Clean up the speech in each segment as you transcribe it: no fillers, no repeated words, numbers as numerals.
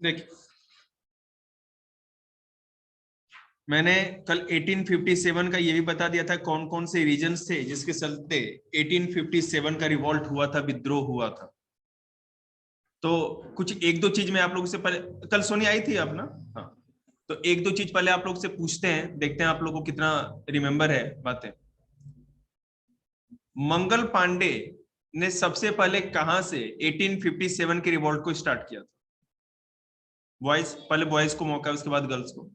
देखिए, मैंने कल 1857 का ये भी बता दिया था कौन कौन से रीजन्स थे जिसके चलते 1857 का रिवॉल्ट हुआ था, विद्रोह हुआ था। तो कुछ एक दो चीज मैं आप लोगों से पहले, कल सोनी आई थी आप ना, हाँ, तो एक दो चीज पहले आप लोग से पूछते हैं, देखते हैं आप लोगों को कितना रिमेम्बर है बातें। मंगल पांडे ने सबसे पहले कहां से 1857 के रिवॉल्ट को स्टार्ट किया था? बॉयज, पहले बॉयज को मौका, उसके बाद गर्ल्स को।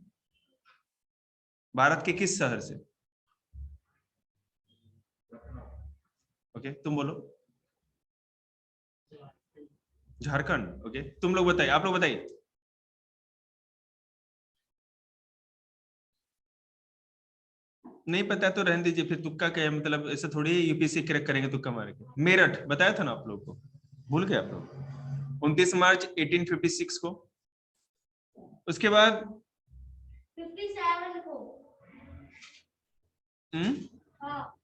भारत के किस शहर से? ओके, तुम बोलो। झारखंड। ओके, तुम लोग बताइए, आप लोग बताइए। नहीं पता तो रहने दीजिए, फिर तुक्का क्या है, मतलब ऐसे थोड़ी यूपीएससी क्रैक करेंगे तुक्का मार के। मेरठ बताया था ना आप लोग को, भूल गए आप लोग? 29 मार्च 1856 को। उसके बाद 57 को। हाँ।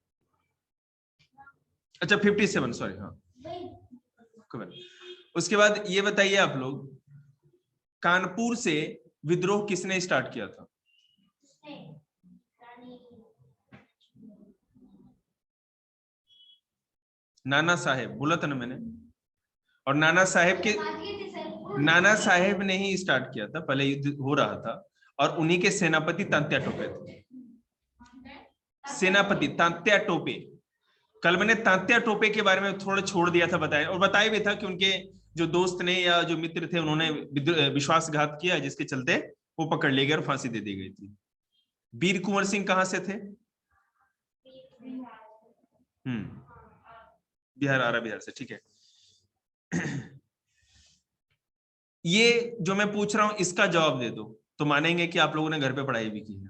अच्छा 57, सॉरी, हाँ। उसके बाद ये बताइए आप लोग, कानपुर से विद्रोह किसने स्टार्ट किया था? नाना साहेब, बोला था ना मैंने। और नाना साहेब ने ही स्टार्ट किया था, पहले युद्ध हो रहा था, और उन्हीं के सेनापति तात्या टोपे थे। सेनापति तात्या टोपे। कल मैंने तात्या टोपे के बारे में थोड़ा छोड़ दिया था, बताया, और बताया भी था कि उनके जो दोस्त ने या जो मित्र थे उन्होंने विश्वासघात किया, जिसके चलते वो पकड़ लिए गए और फांसी दे दी गई थी। वीर कुंवर सिंह कहां से थे? बिहार, आरा बिहार से, ठीक है। ये जो मैं पूछ रहा हूं इसका जवाब दे दो तो मानेंगे कि आप लोगों ने घर पे पढ़ाई भी की है,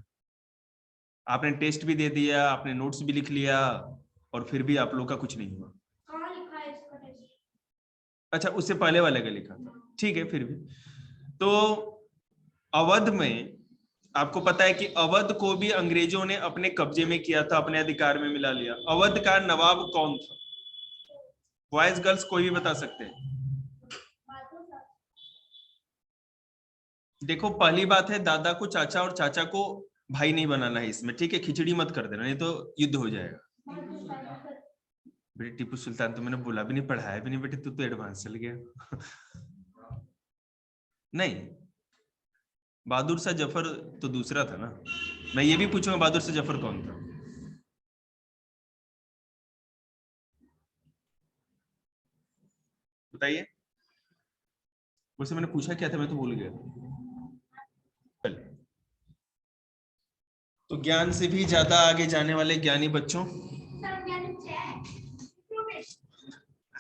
आपने टेस्ट भी दे दिया, आपने नोट्स भी लिख लिया, और फिर भी आप लोग का कुछ नहीं हुआ। कहाँ लिखा है इसका टेस्ट? अच्छा, उससे पहले वाले का लिखा था, ठीक है, फिर भी। तो अवध में आपको पता है कि अवध को भी अंग्रेजों ने अपने कब्जे में किया था, अपने अधिकार में मिला लिया। अवध का नवाब कौन था? बॉयज गर्ल्स कोई भी बता सकते हैं। देखो, पहली बात है, दादा को चाचा और चाचा को भाई नहीं बनाना है इसमें, ठीक है? खिचड़ी मत कर देना, नहीं तो युद्ध हो जाएगा। बेटे टीपू सुल्तान तो मैंने बोला भी नहीं, पढ़ाया भी नहीं बेटे, तू तो एडवांस चल गया। नहीं, बहादुर शाह जफर तो दूसरा था ना। मैं ये भी पूछूंगा बहादुर शाह जफर कौन था? बताइए। वैसे मैंने पूछा क्या था, मैं तो भूल गया। तो ज्ञान से भी ज्यादा आगे जाने वाले ज्ञानी बच्चों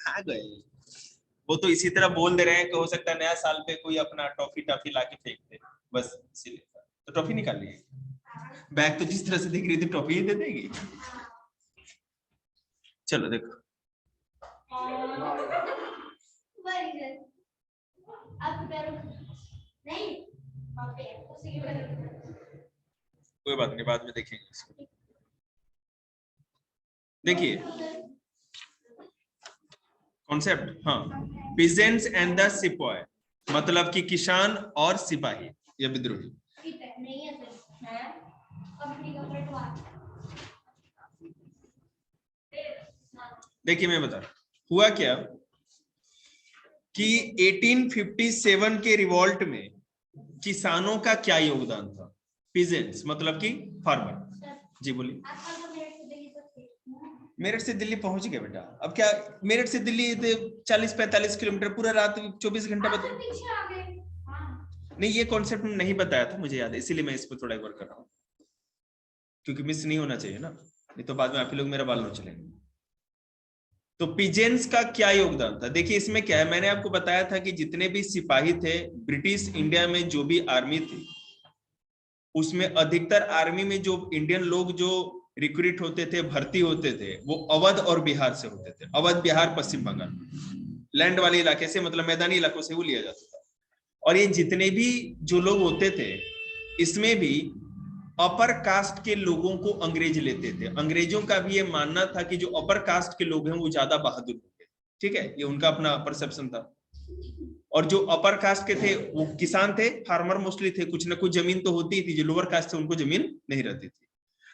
आ गए। वो तो इसी तरह बोल दे रहे हैं कि हो सकता है नया साल पे कोई अपना टॉफी टाफी लाके फेंक दे, बस इसीलिए। तो टॉफी निकाल लिए, बैग तो जिस तरह से दिख रही थी टॉफी ही दे देगी। चलो देखो, कोई बात नहीं, बाद में देखेंगे इसको। देखिए कॉन्सेप्ट, हाँ, पीजेंट्स एंड द सिपॉय, मतलब कि किसान और सिपाही या विद्रोही। देखिए मैं बता, हुआ क्या कि 1857 के रिवॉल्ट में किसानों का क्या योगदान था? पीजेंट्स मतलब कि फार्मर। जी बोलिए। मेरठ से दिल्ली पहुंच गया बेटा, अब क्या, मेरठ से दिल्ली 40-45 किलोमीटर, पूरा रात 24 घंटा बता। नहीं, ये कॉन्सेप्ट नहीं बताया था, मुझे याद है, इसीलिए मैं इस पर थोड़ा एक बार कर रहा हूँ, क्योंकि मिस नहीं होना चाहिए ना, नहीं तो बाद में आप लोग मेरा बाल नोच लेंगे। तो पिजेंट्स का क्या योगदान था? देखिए इसमें क्या है, मैंने आपको बताया था कि जितने भी सिपाही थे ब्रिटिश इंडिया में, जो भी आर्मी थी, उसमें अधिकतर आर्मी में जो इंडियन लोग जो रिक्रूट होते थे, भर्ती होते थे, वो अवध और बिहार से होते थे। अवध, बिहार, पश्चिम बंगाल, लैंड वाले इलाके से, मतलब मैदानी इलाकों से वो लिया जाता था। और ये जितने भी जो लोग होते थे, इसमें भी अपर कास्ट के लोगों को अंग्रेज लेते थे। अंग्रेजों का भी ये मानना था कि जो अपर कास्ट के लोग हैं वो ज्यादा बहादुर होंगे, ठीक है, ये उनका अपना परसेप्शन था। और जो अपर कास्ट के थे वो किसान थे, फार्मर मोस्टली थे, कुछ ना कुछ जमीन तो होती थी, जो लोअर कास्ट थे उनको जमीन नहीं रहती थी।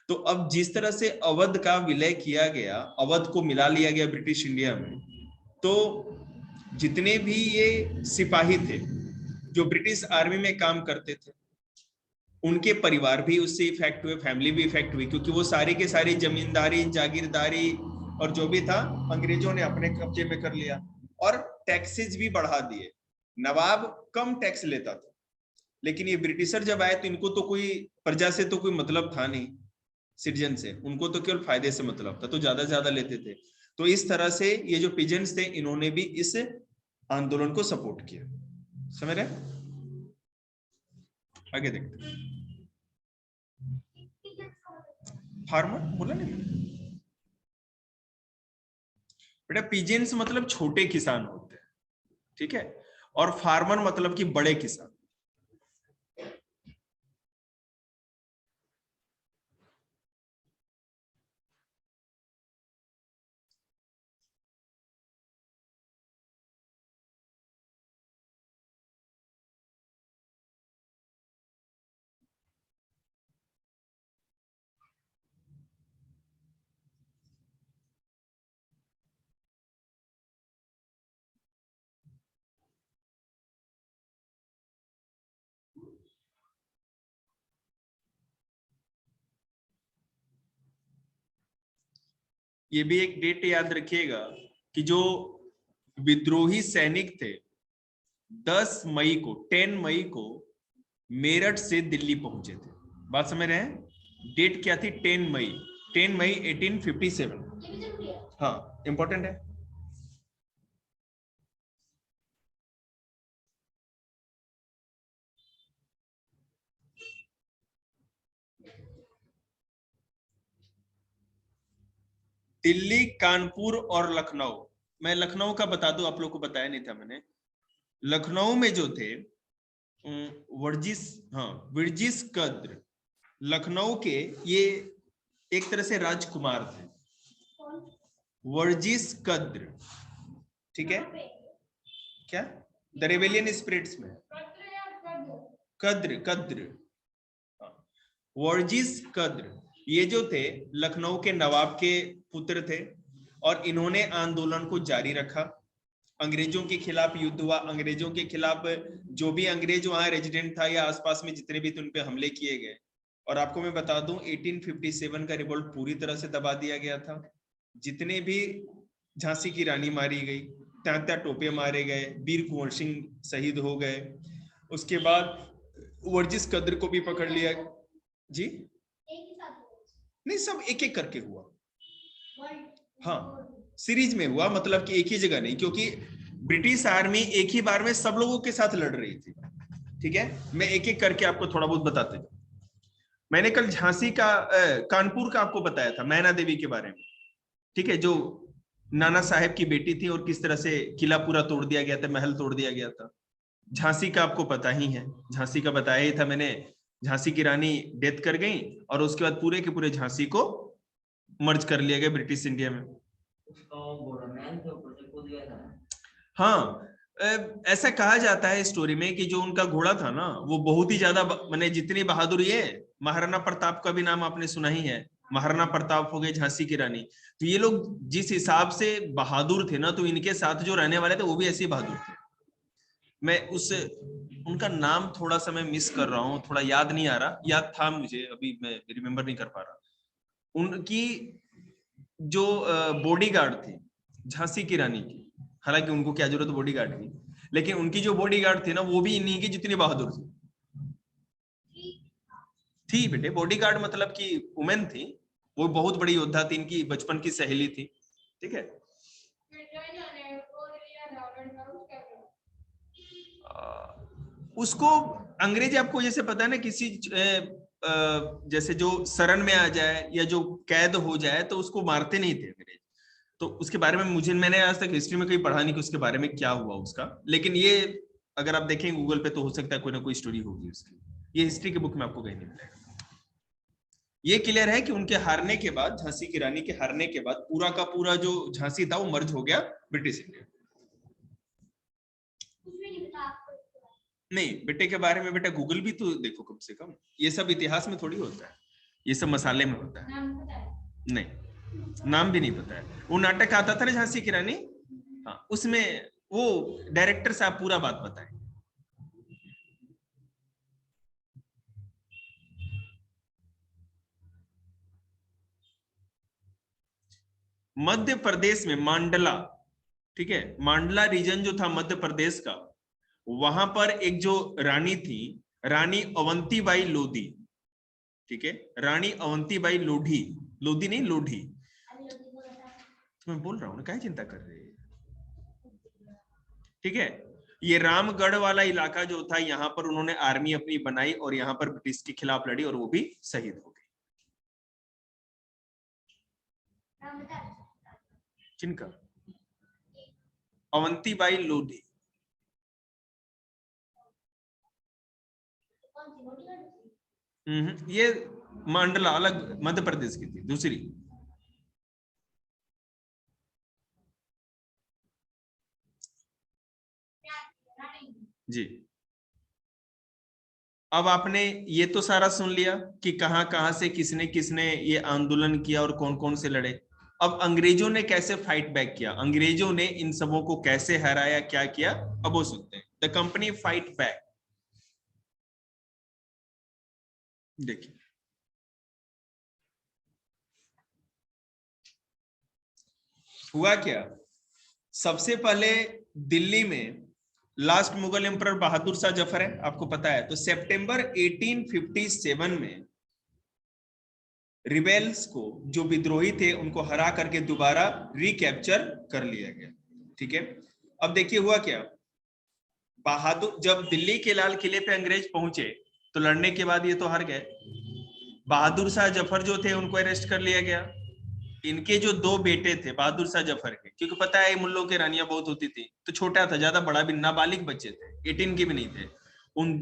तो अब जिस तरह से अवध का विलय किया गया, अवध को मिला लिया गया ब्रिटिश इंडिया में, तो जितने भी ये सिपाही थे जो ब्रिटिश आर्मी में काम करते थे, उनके परिवार भी उससे इफेक्ट हुए, फैमिली भी इफेक्ट हुई, क्योंकि वो सारी के सारी जमींदारी, जागीरदारी और जो भी था अंग्रेजों ने अपने कब्जे में कर लिया, और टैक्सेस भी बढ़ा दिए। नवाब कम टैक्स लेता था, लेकिन ये ब्रिटिशर जब आए तो इनको तो कोई प्रजा से तो कोई मतलब था नहीं, सिटीजन से, उनको तो केवल फायदे से मतलब था, तो ज्यादा लेते थे। तो इस तरह से ये जो पिजेंट्स थे, इन्होंने भी इस आंदोलन को सपोर्ट किया। समझ रहे? आगे देखते हैं। फार्मर बोला नहीं बेटा, पिजेंट्स मतलब छोटे किसान होते हैं, ठीक है, और फार्मर मतलब कि बड़े किसान। ये भी एक डेट याद रखिएगा कि जो विद्रोही सैनिक थे 10 मई को मेरठ से दिल्ली पहुंचे थे। बात समझ रहे हैं? डेट क्या थी? 10 मई 1857। हाँ, इंपॉर्टेंट है। दिल्ली, कानपुर और लखनऊ। मैं लखनऊ का बता दूं, आप लोग को बताया नहीं था मैंने। लखनऊ में जो थे वर्जिस कद्र, लखनऊ के ये एक तरह से राजकुमार थे। वर्जिस कद्र, ठीक है क्या? द रेबेलियन स्पिरिट्स में कद्र वर्जिस कद्र, ये जो थे लखनऊ के नवाब के पुत्र थे, और इन्होंने आंदोलन को जारी रखा। अंग्रेजों के खिलाफ युद्ध हुआ, अंग्रेजों के खिलाफ जो भी अंग्रेज वहां रेजिडेंट था या आसपास में जितने भी थे उन पे हमले किए गए। और आपको मैं बता दूं 1857 का रिवोल्ट पूरी तरह से दबा दिया गया था। जितने भी झांसी की रानी मारी गई, तात्या टोपे मारे गए, वीर कुंवर सिंह शहीद हो गए। उसके बाद वर्जिस कद्र को भी पकड़ लिया जी। नहीं, सब एक एक करके हुआ। हाँ, सीरीज में हुआ, मतलब कि एक ही जगह नहीं, क्योंकि ब्रिटिश आर्मी एक ही बार में सब लोगों के साथ लड़ रही थी। ठीक है, मैं एक एक करके आपको थोड़ा बहुत बताते जाऊं। मैंने कल झांसी का कानपुर का आपको बताया था, मैना देवी के बारे में, ठीक है, जो नाना साहेब की बेटी थी और किस तरह से किला पूरा तोड़ दिया गया था, महल तोड़ दिया गया था। झांसी का आपको पता ही है, झांसी का बताया ही था मैंने। झांसी की रानी डेथ कर गई और उसके बाद पूरे के पूरे झांसी को मर्ज कर लिया गया ब्रिटिश इंडिया में। हाँ, ऐसा कहा जाता है स्टोरी में कि जो उनका घोड़ा था ना, वो बहुत ही ज्यादा, माने जितनी बहादुर, ये महाराणा प्रताप का भी नाम आपने सुना ही है, महाराणा प्रताप हो गए, झांसी की रानी। तो ये लोग जिस हिसाब से बहादुर थे ना, तो इनके साथ जो रहने वाले थे वो भी ऐसे ही बहादुर थे। मैं उनका नाम थोड़ा सा मैं मिस कर रहा हूँ, थोड़ा याद नहीं आ रहा, याद था मुझे, अभी मैं रिमेम्बर नहीं कर पा रहा। उनकी जो बॉडीगार्ड थी झांसी की रानी की, हालांकि उनको क्या जरूरत बॉडीगार्ड की, लेकिन उनकी जो बॉडीगार्ड थी ना, वो भी इन्हीं की जितनी बहादुर थी बेटे। बॉडीगार्ड मतलब कि वुमेन थी, वो बहुत बड़ी योद्धा थी, इनकी बचपन की सहेली थी। ठीक है, उसको अंग्रेज, आपको जैसे पता है ना, किसी जैसे जो शरण में आ जाए या जो कैद हो जाए तो उसको मारते नहीं थे अंग्रेज। तो उसके बारे में मैंने आज तक हिस्ट्री में कहीं पढ़ा नहीं कि उसके बारे में क्या हुआ उसका, लेकिन ये अगर आप देखें गूगल पे तो हो सकता है कोई ना कोई स्टोरी होगी उसकी। ये हिस्ट्री के बुक में आपको कहीं नहीं मिलेगा। ये क्लियर है कि उनके हारने के बाद, झांसी की रानी के हारने के बाद, पूरा का पूरा जो झांसी था वो मर्ज हो गया ब्रिटिश इंडिया। नहीं, बेटे के बारे में बेटा गूगल भी तो देखो कम से कम, ये सब इतिहास में थोड़ी होता है, ये सब मसाले में होता है। नाम पता है? नहीं, नाम भी नहीं पता है। वो नाटक आता था ना झांसी की रानी, हाँ, उसमें वो डायरेक्टर साहब पूरा बात बताए। मध्य प्रदेश में मांडला, ठीक है, मांडला रीजन जो था मध्य प्रदेश का, वहां पर एक जो रानी थी, रानी अवंतीबाई लोधी, ठीक है, रानी अवंतीबाई लोधी, लोधी नहीं लोधी, तो मैं बोल रहा हूं ना, क्या चिंता कर रहे हैं, ठीक है। ये रामगढ़ वाला इलाका जो था, यहाँ पर उन्होंने आर्मी अपनी बनाई और यहाँ पर ब्रिटिश के खिलाफ लड़ी और वो भी शहीद हो गई। नाम बता। जिनका अवंतीबाई लोधी, कौन सी मोटी लड़की? ये मांडला अलग मध्य प्रदेश की थी, दूसरी। जी, अब आपने ये तो सारा सुन लिया कि कहां कहां से किसने किसने ये आंदोलन किया और कौन कौन से लड़े। अब अंग्रेजों ने कैसे फाइट बैक किया, अंग्रेजों ने इन सबों को कैसे हराया, क्या किया, अब वो सुनते हैं। The company fight back. देखिए, हुआ क्या, सबसे पहले दिल्ली में लास्ट मुगल एम्परर बहादुर शाह जफर है, आपको पता है। तो सितंबर 1857 में रिबेल्स को, जो विद्रोही थे, उनको हरा करके दोबारा रिकैप्चर कर लिया गया, ठीक है। अब देखिए हुआ क्या, बहादुर जब दिल्ली के लाल किले पे अंग्रेज पहुंचे तो लड़ने के बाद ये तो हार गए। बहादुर शाह जफर जो थे उनको अरेस्ट कर लिया गया। इनके जो दो बेटे थे बहादुर शाह जफर के, क्योंकि पता है मुल्लों के रानियां बहुत होती थी, तो छोटा था, ज्यादा बड़ा भी, नाबालिग बच्चे थे, 18 के भी नहीं थे। उन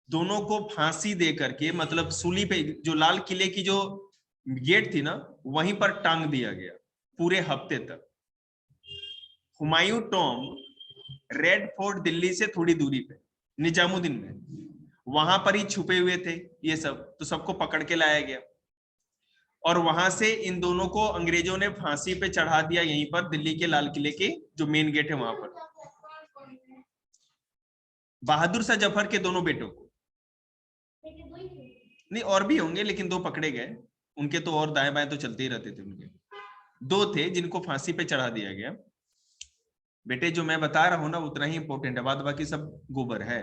दोनों को फांसी दे करके, मतलब सूली पे, जो लाल किले की जो गेट थी ना, वहीं पर टांग दिया गया पूरे हफ्ते तक। Humayun tomb red fort Delhi से थोड़ी दूरी पे, निजामुद्दीन में, वहां पर ही छुपे हुए थे ये सब, तो सबको पकड़ के लाया गया और वहां से इन दोनों को अंग्रेजों ने फांसी पे चढ़ा दिया, यहीं पर दिल्ली के लाल किले के जो मेन गेट है वहां पर। बहादुर शाह जफर के दोनों बेटों को, नहीं और भी होंगे, लेकिन दो पकड़े गए, उनके तो और दाएं बाएं तो चलते ही रहते थे, उनके दो थे जिनको फांसी पे चढ़ा दिया गया। बेटे जो मैं बता रहा हूं ना उतना ही इंपॉर्टेंट है, बाद बाकी सब गोबर है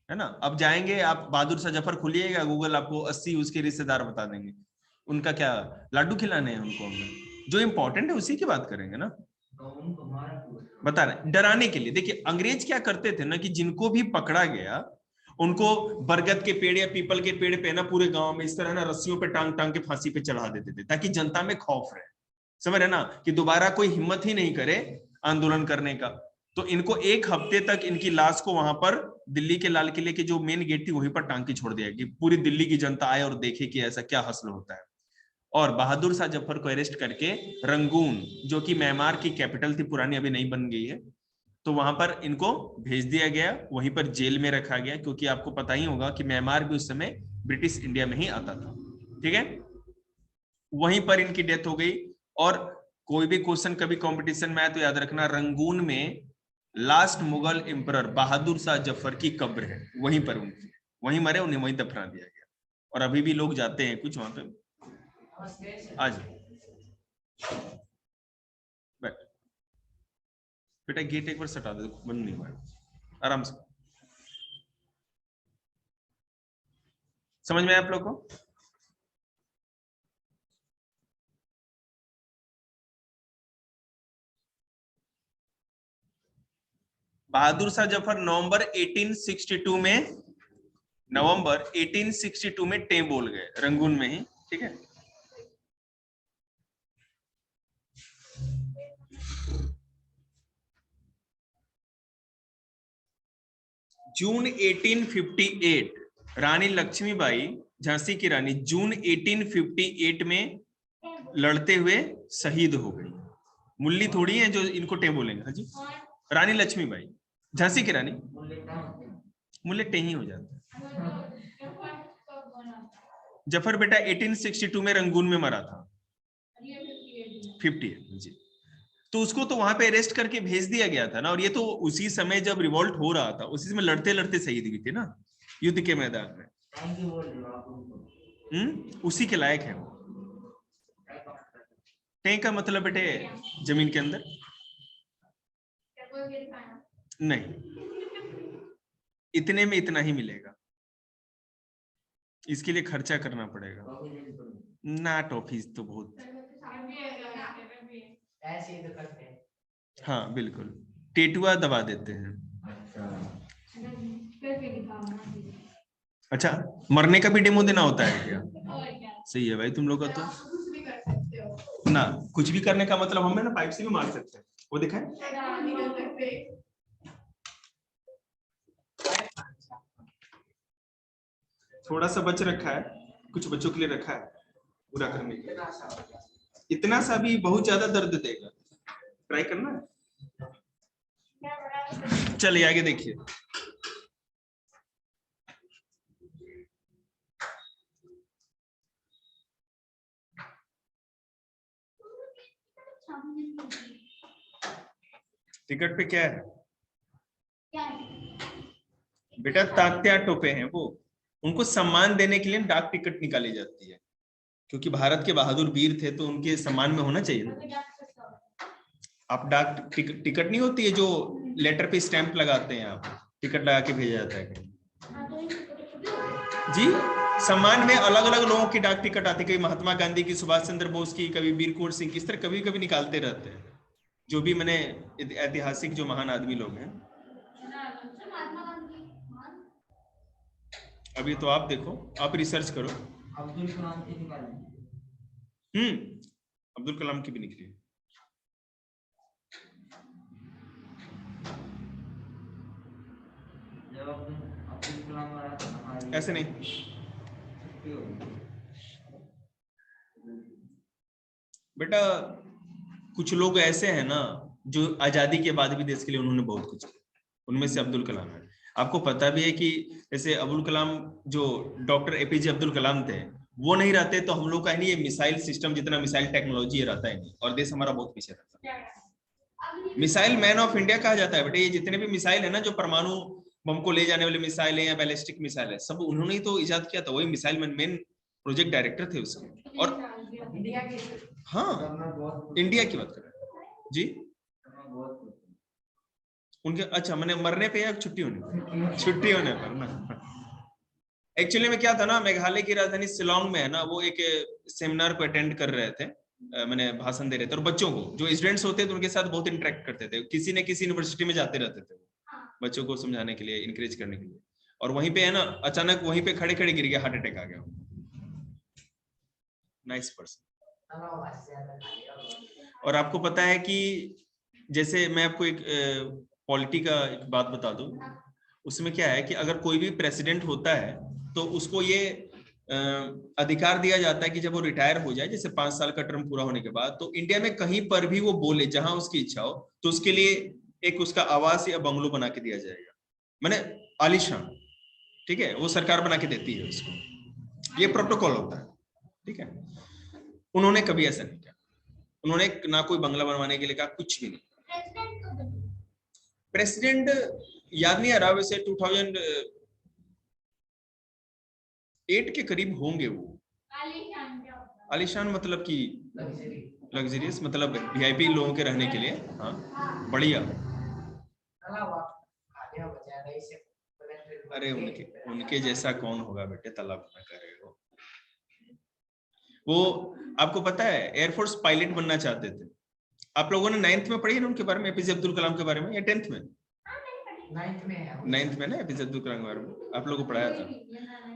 ना। अब जाएंगे आप बहादुर शाह जफर खोलिएगा गूगल, आपको 80 उसके रिश्तेदार बता देंगे, उनका क्या लाडू खिलाने हैं उनको, हमने जो इंपॉर्टेंट है उसी की बात करेंगे ना, बता रहे डराने के लिए। देखिए अंग्रेज क्या करते थे ना, कि जिनको भी पकड़ा गया उनको बरगद के पेड़ या पीपल के पेड़ पे ना, पूरे गांव में इस तरह ना रस्सियों पे टांग टांग के फांसी पे चढ़ा देते थे, ताकि जनता में खौफ रहे, समझ रहे ना, कि दोबारा कोई हिम्मत ही नहीं करे आंदोलन करने का। तो इनको एक हफ्ते तक इनकी लाश को वहां पर दिल्ली के लाल किले के जो मेन गेट थी वहीं पर टांग के छोड़ दिया, कि पूरी दिल्ली की जनता आए और देखे कि ऐसा क्या हसल होता है। और बहादुर शाह जफर को अरेस्ट करके रंगून, जो कि म्यांमार की कैपिटल थी पुरानी, अभी नहीं बन गई है, तो वहां पर इनको भेज दिया गया, वहीं पर जेल में रखा गया, क्योंकि आपको पता ही होगा कि म्यांमार भी उस समय ब्रिटिश इंडिया में ही आता था, ठीक है। वहीं पर इनकी डेथ हो गई। और कोई भी क्वेश्चन कभी कंपटीशन में आए तो याद रखना, रंगून में लास्ट मुगल एम्परर बहादुर शाह जफर की कब्र है, वहीं पर उनकी, वहीं मरे, उन्हें वहीं दफना दिया गया। और अभी भी लोग जाते हैं कुछ वहां पे। आज बैठ बेटा, गेट एक बार सटा दे, बंद नहीं हुआ है, आराम से। समझ में आया आप लोग को? बहादुर शाह जफर नवंबर 1862 में टे बोल गए, रंगून में ही, ठीक है। जून 1858 रानी लक्ष्मीबाई, झांसी की रानी, जून 1858 में लड़ते हुए शहीद हो गई। मुल्ली थोड़ी है जो इनको टे बोलेंगे। हाँ जी, रानी लक्ष्मीबाई, झांसी की रानी मुल्ले टेही हो जाता है। जफर बेटा 1862 में रंगून में मरा था, 58 जी। तो उसको तो वहां पे अरेस्ट करके भेज दिया गया था ना, और ये तो उसी समय जब रिवोल्ट हो रहा था उसी समय लड़ते लड़ते शहीद हुई थी ना युद्ध के मैदान में। उसी के लायक है वो। टें का मतलब बेटे जमीन के अंदर नहीं, इतने में इतना ही मिलेगा, इसके लिए खर्चा करना पड़ेगा ना। टॉफीज तो बहुत, हाँ बिल्कुल, टेटुआ दबा देते हैं। अच्छा, मरने का भी डेमो देना होता है क्या? सही है भाई तुम लोग का तो ना, कुछ भी करने का मतलब हमें ना पाइप से भी मार सकते हैं, वो दिखाएं। थोड़ा सा बच रखा है, कुछ बच्चों के लिए रखा है पूरा करने के लिए। इतना सा भी बहुत ज्यादा दर्द देगा, ट्राई करना है। चलिए आगे देखिए। टिकट पे क्या है बेटा? तात्या टोपे हैं वो, उनको सम्मान देने के लिए डाक टिकट निकाली जाती है, क्योंकि भारत के बहादुर वीर थे तो उनके सम्मान में होना चाहिए ना। आप डाक टिकट नहीं होती है जो लेटर पे स्टैंप लगाते हैं, आप टिकट लगा के भेजा जाता है जी। सम्मान में अलग अलग लोगों की डाक टिकट आती है, कभी महात्मा गांधी की, सुभाष चंद्र बोस की, कभी वीर कुंवर सिंह की, इस तरह कभी कभी निकालते रहते हैं, जो भी मैंने ऐतिहासिक जो महान आदमी लोग हैं। अभी तो आप देखो, आप रिसर्च करो। अब्दुल कलाम की निकाली। अब्दुल कलाम की भी निकली। जब अब्दुल कलाम वाला था, ऐसे नहीं बेटा, कुछ लोग ऐसे हैं ना जो आजादी के बाद भी देश के लिए उन्होंने बहुत कुछ किया, उनमें से अब्दुल कलाम है। आपको पता भी है कि जैसे अब्दुल कलाम, जो डॉक्टर एपीजे अब्दुल कलाम थे, वो नहीं रहते तो हम लोग का नहीं ये मिसाइल सिस्टम, जितना मिसाइल टेक्नोलॉजी रहता है नहीं, और देश हमारा बहुत पीछे रहता। मिसाइल मैन ऑफ इंडिया कहा जाता है बेटे, ये जितने भी मिसाइल है ना, जो परमाणु बम को ले जाने वाले मिसाइल है या बैलिस्टिक मिसाइल है, सब उन्होंने ही तो इजाद किया था, वही missile man main project director थे उसके। और हाँ, इंडिया की बात कर रहे हैं जी। उनके अच्छा, मैंने मरने पे या छुट्टी होने पर ना। एक्चुअली में क्या था ना, मेघालय की राजधानी शिलोंग में है ना, वो एक सेमिनार को अटेंड कर रहे थे, मैंने भाषण दे रहे थे, और बच्चों को जो स्टूडेंट्स होते थे उनके साथ बहुत इंटरेक्ट करते थे, किसी न किसी यूनिवर्सिटी में जाते रहते थे बच्चों को समझाने के लिए, इंकरेज करने के लिए। और वहीं पे है ना, अचानक वहीं पे खड़े खड़े गिर गया, हार्ट अटैक आ गया। Nice person. और आपको पता है कि जैसे मैं आपको एक पॉलिटी का एक बात बता दूं, उसमें क्या है कि अगर कोई भी प्रेसिडेंट होता है तो उसको ये अधिकार दिया जाता है कि जब वो रिटायर हो जाए, जैसे 5 साल का टर्म पूरा होने के बाद, तो इंडिया में कहीं पर भी वो बोले, जहां उसकी इच्छा हो, तो उसके लिए एक उसका आवास या बंगलो बना के दिया जाएगा, मैंने आलीशान, ठीक है, वो सरकार बना के देती है उसको, ये प्रोटोकॉल होता है, ठीक है। उन्होंने कभी ऐसा नहीं किया, उन्होंने ना कोई बंगला बनवाने के लिए कहा, कुछ भी नहीं। प्रेसिडेंट याद नहीं आ रहा, वैसे 2008 के करीब होंगे वो। आलीशान मतलब कि लग्जरियस, मतलब वीआईपी लोगों के रहने के लिए, हाँ बढ़िया। अरे उनके जैसा कौन होगा बेटे, तालाब में कर रहे हो। वो आपको पता है एयरफोर्स पायलट बनना चाहते थे। आप लोगों ने 9th में पढ़ी है ना उनके बारे में, एपीजे अब्दुल कलाम के बारे में, या 10th में? 9th में ना, एपीजे अब्दुल कलाम के बारे में आप लोगों को पढ़ाया था।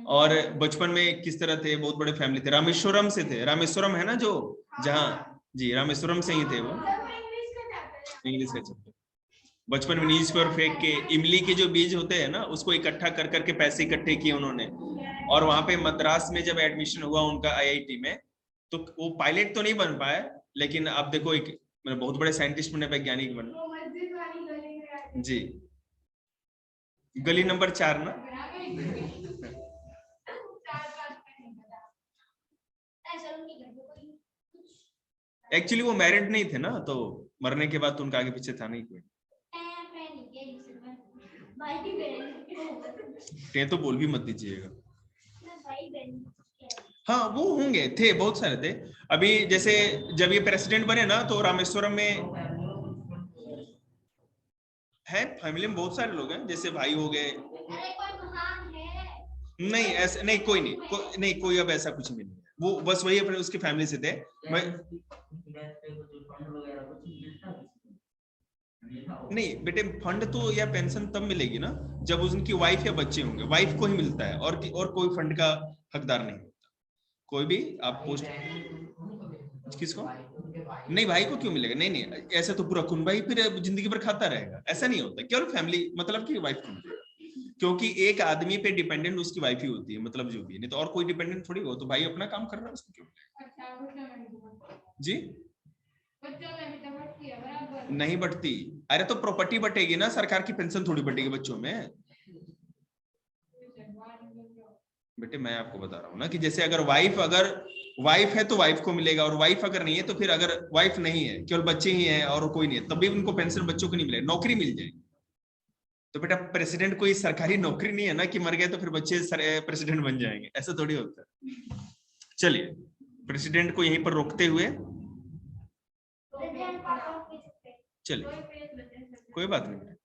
और बचपन में किस तरह थे, बहुत बड़े फैमिली थे, रामेश्वरम से थे, रामेश्वरम है ना जो, जहाँ जी रामेश्वरम से ही थे वो, इंग्लिश का चैप्टर। बचपन में न्यूज पर फेंक के इमली के जो बीज होते हैं ना, उसको इकट्ठा कर करके पैसे इकट्ठे किए उन्होंने, और वहां पे मद्रास में जब एडमिशन हुआ उनका आईआईटी में, तो वो पायलट तो नहीं बन पाए, लेकिन आप देखो एक बहुत बड़े साइंटिस्ट बने, वैज्ञानिक बने जी। गली नंबर 4 ना। एक्चुअली वो मैरिड नहीं थे ना, तो मरने के बाद तो उनका आगे पीछे था नहीं कोई। टे तो बोल भी मत दीजिएगा। हाँ वो होंगे, थे बहुत सारे थे। अभी जैसे जब ये प्रेसिडेंट बने ना तो रामेश्वरम में है, फैमिली में बहुत सारे लोग हैं, जैसे भाई हो गए। नहीं ऐसे नहीं, कोई नहीं, नहीं कोई अब ऐसा कुछ नहीं है, वो बस वही अपने उसकी फैमिली से थे। मैं नहीं बेटे, फंड तो या पेंशन तब मिलेगी ना जब उनकी वाइफ या बच्चे होंगे, वाइफ को ही मिलता है और कोई फंड का हकदार नहीं होता। कोई भी आप पोस्ट, किसको नहीं, भाई को क्यों मिलेगा? नहीं नहीं, ऐसा तो पूरा कुनबा ही फिर जिंदगी भर खाता रहेगा, ऐसा नहीं होता। केवल फैमिली मतलब कि वाइफ को मिलेगा, क्योंकि एक आदमी पे डिपेंडेंट उसकी वाइफ ही होती है, मतलब जो भी है, नहीं तो और कोई डिपेंडेंट थोड़ी हो। तो भाई अपना काम कर रहा है, उसको क्यों मिलेगा? जी नहीं बटती, अरे तो प्रॉपर्टी बटेगी ना, सरकार की पेंशन थोड़ी बटेगी बच्चों में। बेटे मैं आपको बता रहा हूँ ना कि जैसे अगर वाइफ है तो वाइफ को मिलेगा, और वाइफ अगर नहीं है तो फिर अगर वाइफ नहीं है, केवल बच्चे ही हैं और कोई नहीं है, तब भी उनको पेंशन बच्चों को नहीं मिलेगा, नौकरी मिल जाएगी। तो बेटा प्रेसिडेंट कोई सरकारी नौकरी नहीं है ना कि मर गए तो फिर बच्चे प्रेसिडेंट बन जाएंगे, ऐसा थोड़ी होता है। चलिए प्रेसिडेंट को यहीं पर रोकते हुए चलिए, कोई बात नहीं।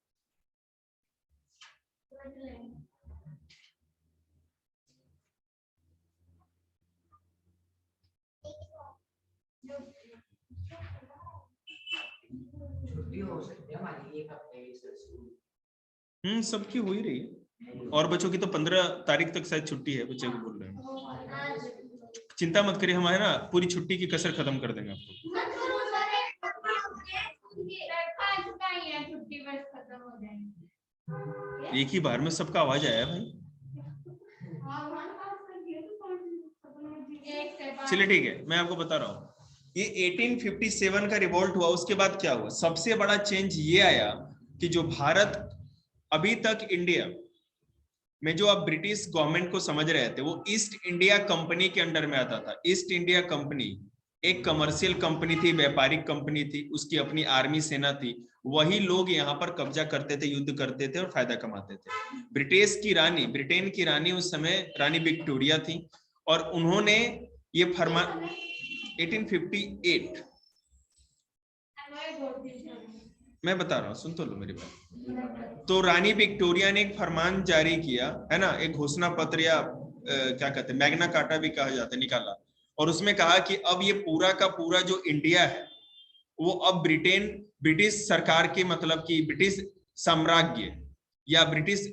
सबकी हो ही रही है, और बच्चों की तो 15 तारीख तक शायद छुट्टी है, बच्चे को बोल रहे हैं। चिंता मत करिए, हमारे ना पूरी छुट्टी की कसर खत्म कर देंगे आपको। एक ही बार में सबका आवाज आया भाई। चलिए ठीक है, मैं आपको बता रहा हूँ, ये 1857 का रिवोल्ट हुआ, उसके बाद क्या हुआ? सबसे बड़ा चेंज ये आया कि जो भारत अभी तक इंडिया में जो आप ब्रिटिश गवर्नमेंट को समझ रहे थे, वो ईस्ट इंडिया कंपनी के अंडर में आता था। ईस्ट इंडिया कंपनी एक कमर्शियल कंपनी थी, व्यापारिक कंपनी थी, उसकी अपनी आर्मी सेना थी। वही लोग यहाँ पर कब्जा करते थे, युद्ध करते थे और फायदा कमाते थे। ब्रिटेन की रानी उस समय रानी विक्टोरिया थी, और उन्होंने ये फरमान 1858, मैं बता रहा हूँ सुन तो लो मेरी बात। तो रानी विक्टोरिया ने एक फरमान जारी किया है ना, एक घोषणा पत्र या क्या कहते हैं, मैग्ना कार्टा भी कहा जाता है, निकाला, और उसमें कहा कि अब ये पूरा का पूरा जो इंडिया है वो अब ब्रिटिश सरकार के, मतलब कि ब्रिटिश साम्राज्य या ब्रिटिश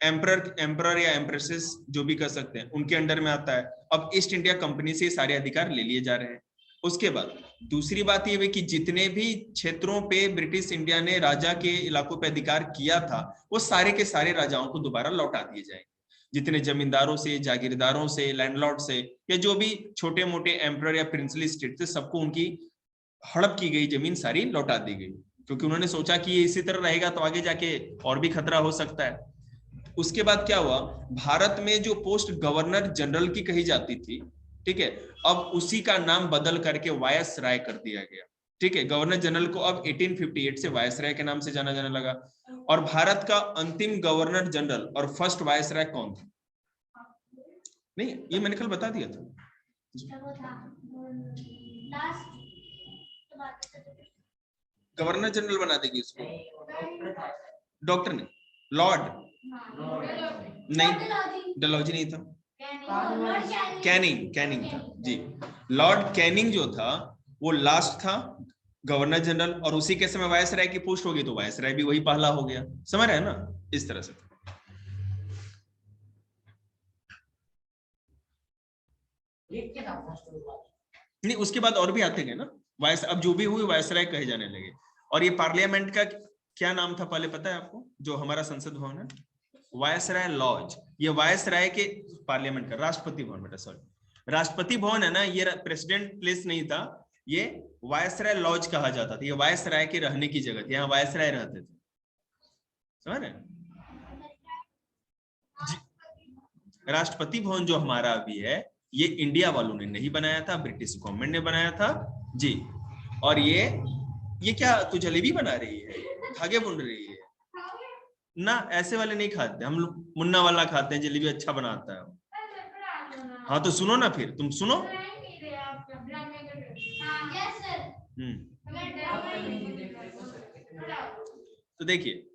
एम्परर या एम्प्रेसेस जो भी कर सकते हैं, उनके अंडर में आता है। अब ईस्ट इंडिया कंपनी से सारे अधिकार ले लिए जा रहे हैं। उसके बाद दूसरी बात यह है कि जितने भी क्षेत्रों पे ब्रिटिश इंडिया ने राजा के इलाकों पे अधिकार किया था, वो सारे के सारे राजाओं को दोबारा लौटा दिए जाएंगे। जितने जमींदारों से, जागीरदारों से, लैंडलॉर्ड से, या जो भी छोटे मोटे एम्परर या प्रिंसली स्टेट थे, सबको उनकी हड़प की गई जमीन सारी लौटा दी गई, क्योंकि उन्होंने सोचा कि ये इसी तरह रहेगा तो आगे जाके और भी खतरा हो सकता है। उसके बाद क्या हुआ, भारत में जो पोस्ट गवर्नर जनरल की कही जाती थी, ठीक है, अब उसी का नाम बदल करके वायसराय कर दिया गया। ठीक है, गवर्नर जनरल को अब 1858 से वायसराय के नाम से जाना जाने लगा। और भारत का अंतिम गवर्नर जनरल और फर्स्ट वायसराय कौन था? नहीं, ये मैंने कल बता दिया था। गवर्नर जनरल बना देगी इसको, डॉक्टर ने, लॉर्ड नहीं, डलहौजी नहीं था, कैनिंग था जी। लॉर्ड कैनिंग जो था वो लास्ट था गवर्नर जनरल, और उसी के समय वायसराय की पोस्ट होगी तो वायसराय भी वही पहला हो गया। समझ रहे हैं ना, इस तरह से। नहीं, उसके बाद और भी आते गए ना वायस, अब जो भी हुई वायसराय कहे जाने लगे। और ये पार्लियामेंट का क्या नाम था पहले पता है आपको, जो हमारा संसद भवन है? Viceroy lodge. ये वायसराय के पार्लियामेंट का, राष्ट्रपति भवन बेटा, सॉरी, राष्ट्रपति भवन है ना, ये प्रेसिडेंट प्लेस नहीं था, ये वायसराय लॉज कहा जाता था। ये वायसराय के रहने की जगह थी, यहाँ वायसराय रहते थे। समझ रहे? राष्ट्रपति भवन जो हमारा अभी है, ये इंडिया वालों ने नहीं बनाया था, ब्रिटिश गवर्नमेंट ने बनाया था जी। और ये क्या तू जलेबी बना रही है, धागे बुन रही है ना? ऐसे वाले नहीं खाते हम लोग, मुन्ना वाला खाते हैं, जलेबी अच्छा बनाता है। हाँ तो सुनो ना, फिर तुम सुनो। तो देखिए,